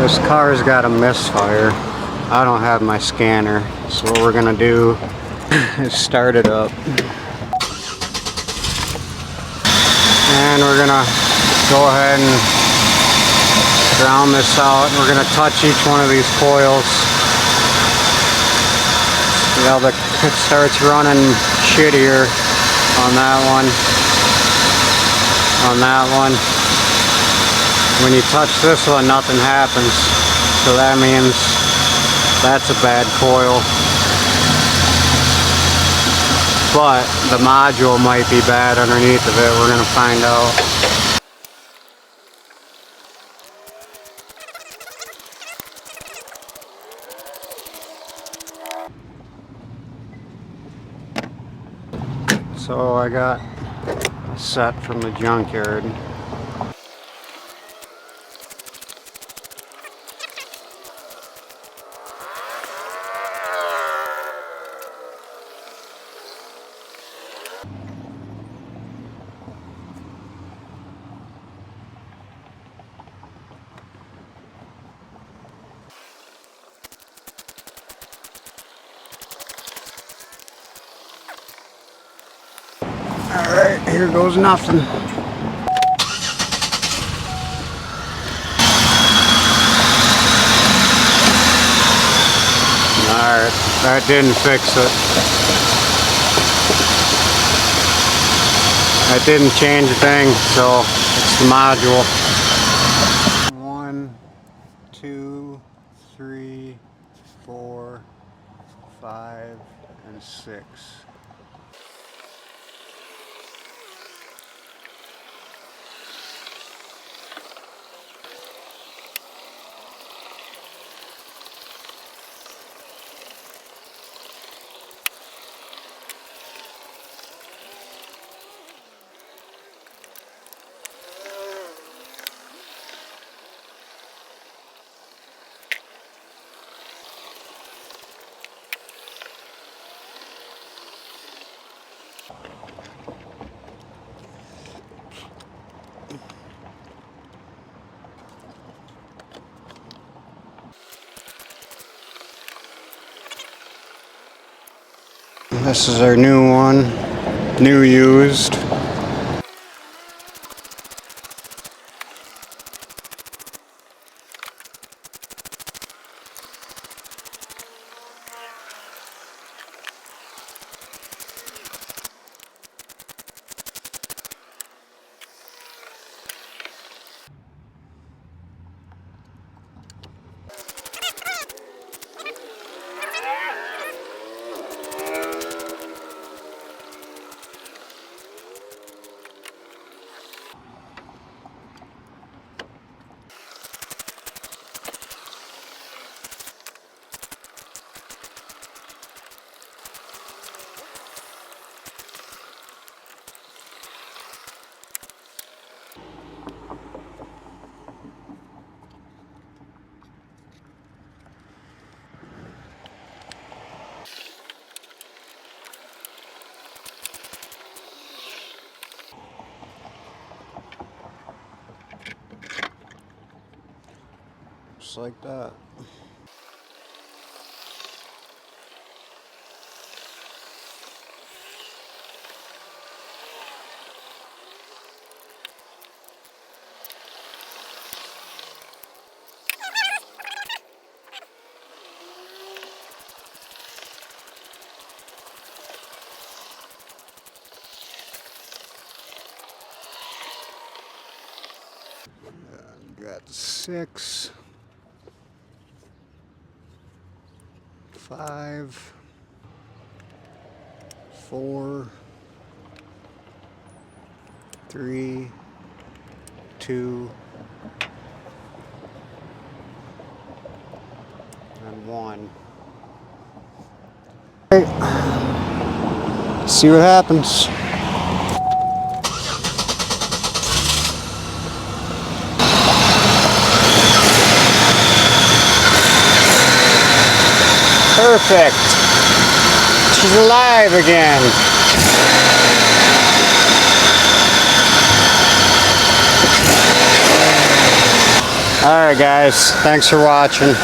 This car's got a misfire. I don't have my scanner, so what we're gonna do is start it up. And we're gonna go ahead and ground this out. We're gonna touch each one of these coils. See how it starts running shittier on that one. On that one. When you touch this one, nothing happens. So that means that's a bad coil. But the module might be bad underneath of it. We're gonna find out. So I got a set from the junkyard. Alright, here goes nothing. Alright, that didn't fix it. That didn't change a thing, so it's the module. 1, 2, 3, 4, 5, and 6. This is our new one, new used. Just like that. Got 6, 5, 4, 3, 2, and 1. Okay. See what happens. Perfect. She's alive again. Alright guys, thanks for watching.